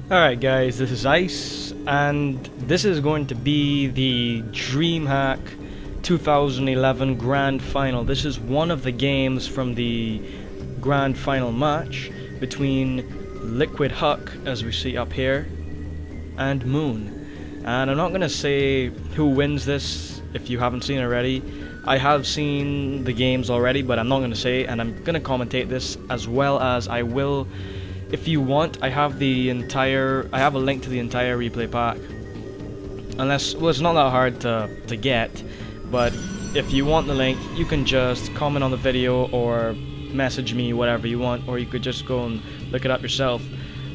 Alright guys, this is Ice, and this is going to be the Dreamhack 2011 Grand Final. This is one of the games from the Grand Final match between LiquidHuk, as we see up here, and Moon. And I'm not going to say who wins this if you haven't seen it already. I have seen the games already, but I'm not going to say, and I'm going to commentate this as well as I will. If you want, I have a link to the entire replay pack. Well, it's not that hard to get, but if you want the link, you can just comment on the video or message me, whatever you want, or you could just go and look it up yourself,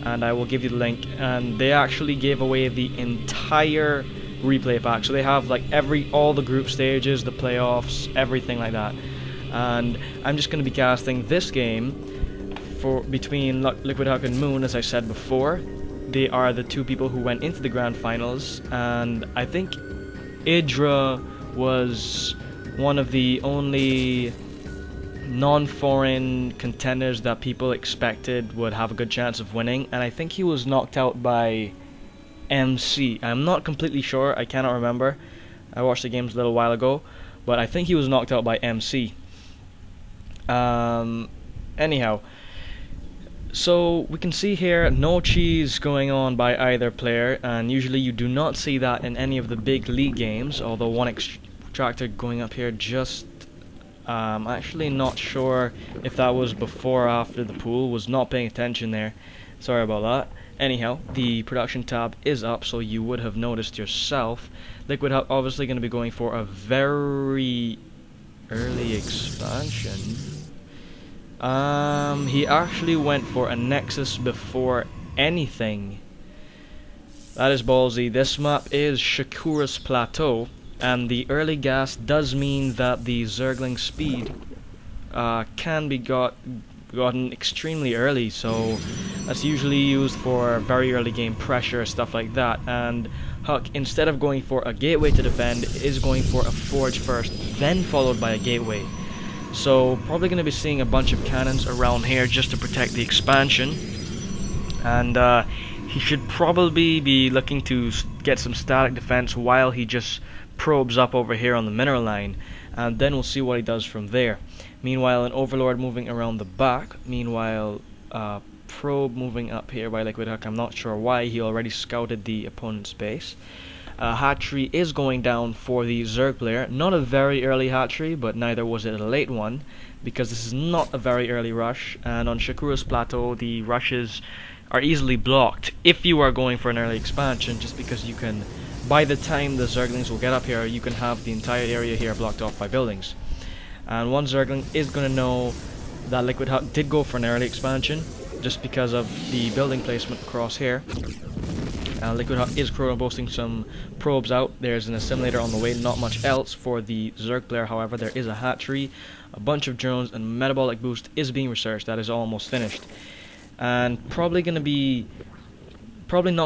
and I will give you the link. And they actually gave away the entire replay pack, so they have like all the group stages, the playoffs, everything like that. And I'm just going to be casting this game between LiquidHuk and Moon. As I said before, they are the two people who went into the grand finals, and I think Idra was one of the only non-foreign contenders that people expected would have a good chance of winning, and I think he was knocked out by MC. I'm not completely sure, I cannot remember. I watched the games a little while ago, but I think he was knocked out by MC. Anyhow, so we can see here no cheese going on by either player, and usually you do not see that in any of the big league games, although one extractor going up here just actually not sure if that was before or after the pool, was not paying attention there, sorry about that. Anyhow, the production tab is up, so you would have noticed yourself. LiquidHuk obviously going to be going for a very early expansion. He actually went for a Nexus before anything. That is ballsy. This map is Shakura's Plateau, and the early gas does mean that the Zergling speed can be gotten extremely early, so that's usually used for very early game pressure, stuff like that. And Huck, instead of going for a gateway to defend, is going for a forge first, then followed by a gateway. So probably going to be seeing a bunch of cannons around here just to protect the expansion, and he should probably be looking to get some static defense while he just probes up over here on the mineral line, and then we'll see what he does from there. Meanwhile, an Overlord moving around the back. Meanwhile, probe moving up here by LiquidHuk. I'm not sure why, he already scouted the opponent's base. Hatchery is going down for the Zerg player. Not a very early hatchery, but neither was it a late one, because this is not a very early rush, and on Shakura's Plateau the rushes are easily blocked if you are going for an early expansion, just because you can, by the time the Zerglings will get up here, you can have the entire area here blocked off by buildings. And one Zergling is going to know that LiquidHuk did go for an early expansion, just because of the building placement across here. LiquidHuk is boasting some probes out. There's an assimilator on the way, not much else for the Zerg player. However, there is a hatchery, a bunch of drones, and metabolic boost is being researched. That is almost finished, and probably not going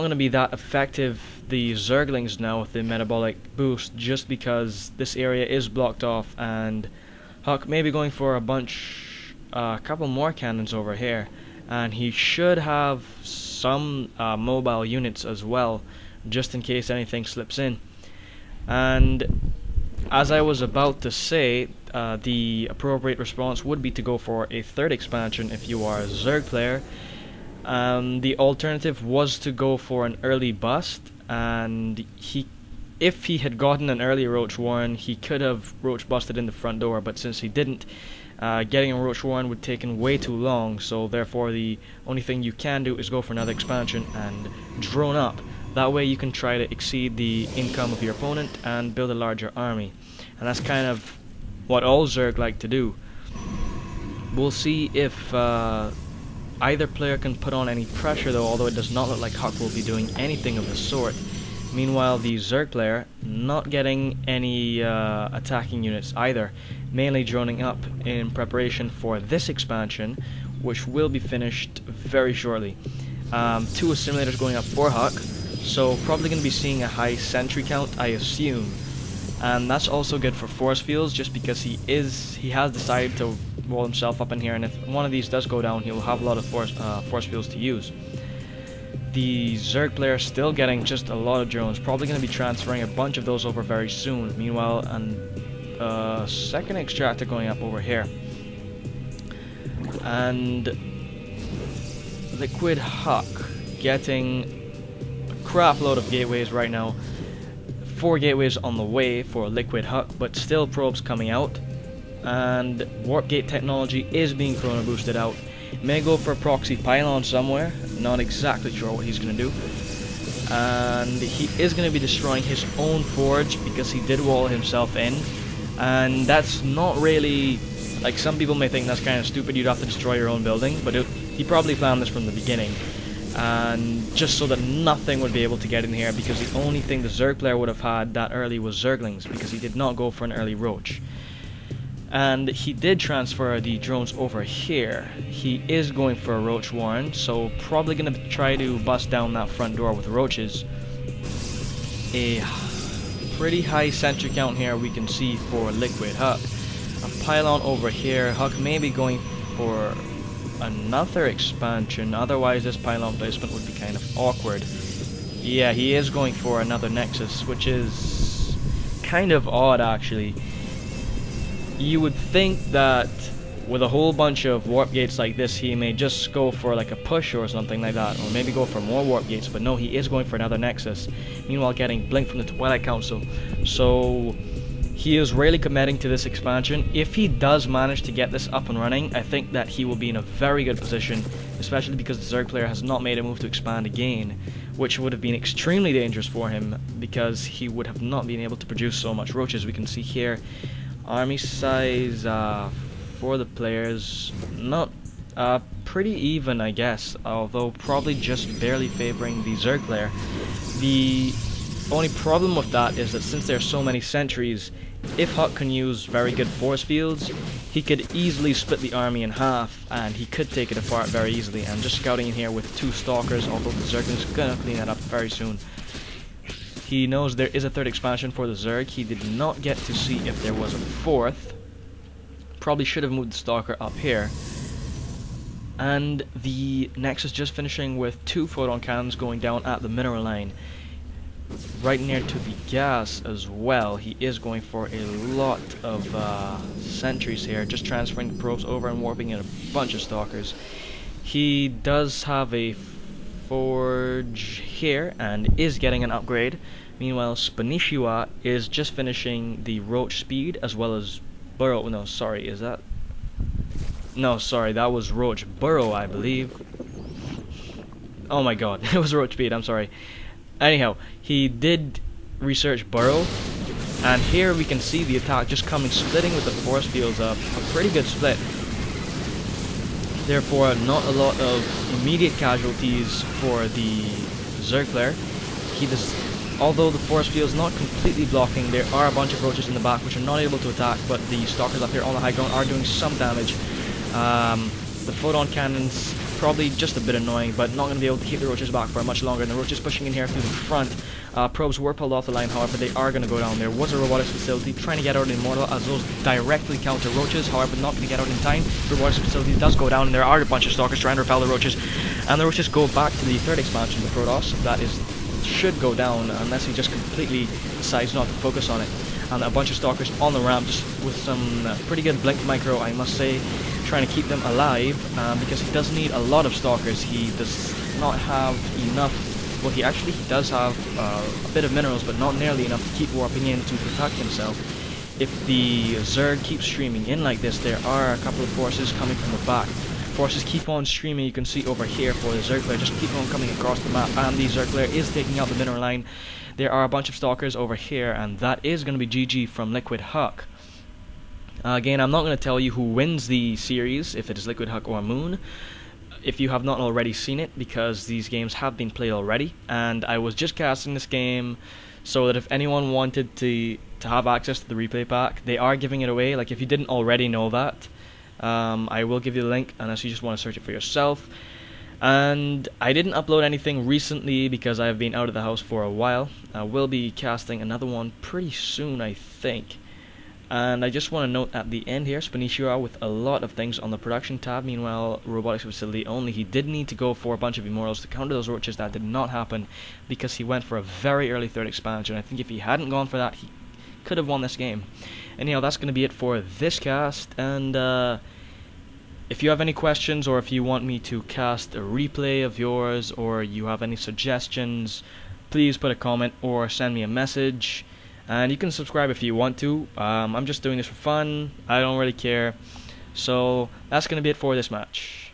to be that effective, the Zerglings now, with the metabolic boost, just because this area is blocked off, and Huck may be going for a couple more cannons over here, and he should have some mobile units as well, just in case anything slips in. And as I was about to say, the appropriate response would be to go for a third expansion if you are a Zerg player. The alternative was to go for an early bust, and if he had gotten an early Roach Warren, he could have Roach busted in the front door, but since he didn't, getting a Roach Warren would take way too long, so therefore the only thing you can do is go for another expansion and drone up. That way you can try to exceed the income of your opponent and build a larger army, and that's kind of what all Zerg like to do. We'll see if either player can put on any pressure though, although it does not look like Huck will be doing anything of the sort. Meanwhile, the Zerg player not getting any attacking units either, mainly droning up in preparation for this expansion, which will be finished very shortly. Two assimilators going up for Huck, so probably going to be seeing a high sentry count, I assume. And that's also good for force fields, just because he has decided to wall himself up in here, and if one of these does go down, he'll have a lot of force fields to use. the Zerg player still getting just a lot of drones, probably going to be transferring a bunch of those over very soon. Meanwhile, and second extractor going up over here. And LiquidHuk getting a crap load of gateways right now. 4 gateways on the way for LiquidHuk, but still probes coming out. And warp gate technology is being chrono boosted out. May go for a proxy pylon somewhere, not exactly sure what he's going to do. And he is going to be destroying his own forge because he did wall himself in. And that's not really, like, some people may think that's kind of stupid, you'd have to destroy your own building, but he probably planned this from the beginning. And just so that nothing would be able to get in here, because the only thing the Zerg player would have had that early was Zerglings, because he did not go for an early roach. And he did transfer the drones over here. He is going for a roach warren, so probably going to try to bust down that front door with roaches. A pretty high sentry count here we can see for LiquidHuk. A pylon over here. Huck may be going for another expansion, otherwise this pylon placement would be kind of awkward. Yeah, he is going for another nexus, which is kind of odd actually. You would think that with a whole bunch of warp gates like this, he may just go for like a push or something like that, or maybe go for more warp gates, but no, he is going for another nexus, meanwhile getting blinked from the Twilight Council. So he is really committing to this expansion. If he does manage to get this up and running, I think that he will be in a very good position, especially because the Zerg player has not made a move to expand again, which would have been extremely dangerous for him, because he would have not been able to produce so much roaches. We can see here army size for the players, not pretty even I guess, although probably just barely favoring the Zerg player. The only problem with that is that since there are so many sentries, if Huck can use very good force fields, he could easily split the army in half and he could take it apart very easily. And just scouting in here with 2 stalkers, although the Zerg is gonna clean that up very soon. He knows there is a 3rd expansion for the Zerg. He did not get to see if there was a 4th. Probably should have moved the Stalker up here. And the Nexus just finishing with 2 photon cannons going down at the mineral line. Right near to the gas as well. He is going for a lot of sentries here, just transferring the probes over and warping in a bunch of Stalkers. He does have a forge here and is getting an upgrade. Meanwhile, Spanishiwa is just finishing the roach speed as well as burrow. No, sorry, is that? No, sorry, that was roach burrow, I believe. Oh my god, it was roach speed, I'm sorry. Anyhow, he did research burrow, and here we can see the attack just coming, splitting with the force fields up. A pretty good split. Therefore, not a lot of immediate casualties for the Zerg player. He does, although the force field is not completely blocking, there are a bunch of roaches in the back which are not able to attack, but the stalkers up here on the high ground are doing some damage. The photon cannons probably just a bit annoying, but not going to be able to keep the roaches back for much longer. And the roaches pushing in here through the front. Probes were pulled off the line, however, they are going to go down. There was a robotics facility trying to get out in Immortal, as those directly counter roaches, however, not going to get out in time. The robotics facility does go down, and there are a bunch of stalkers trying to repel the roaches. And the roaches go back to the 3rd expansion, the Protoss. That should go down, unless he just completely decides not to focus on it. And a bunch of stalkers on the ramp, just with some pretty good blink micro, I must say, trying to keep them alive, because he does need a lot of stalkers. He does not have enough. Well, he does have a bit of minerals, but not nearly enough to keep warping in to protect himself. If the Zerg keeps streaming in like this, there are a couple of forces coming from the back. Forces keep on streaming, you can see over here for the Zerg player, just keep on coming across the map, and the Zerg player is taking out the mineral line. There are a bunch of stalkers over here, and that is going to be GG from LiquidHuk. Again, I'm not going to tell you who wins the series, if it is LiquidHuk or Moon, if you have not already seen it, because these games have been played already, and I was just casting this game so that if anyone wanted to have access to the replay pack, they are giving it away. Like, if you didn't already know that, I will give you the link unless you just want to search it for yourself. And I didn't upload anything recently because I've been out of the house for a while. I will be casting another one pretty soon, I think. And I just want to note at the end here, Spinishira with a lot of things on the production tab. Meanwhile, Robotics Facility only. He did need to go for a bunch of Immortals to counter those Roaches. That did not happen because he went for a very early third expansion. I think if he hadn't gone for that, he could have won this game. Anyhow, that's going to be it for this cast. And if you have any questions, or if you want me to cast a replay of yours, or you have any suggestions, please put a comment or send me a message. And you can subscribe if you want to. I'm just doing this for fun. I don't really care. So that's going to be it for this match.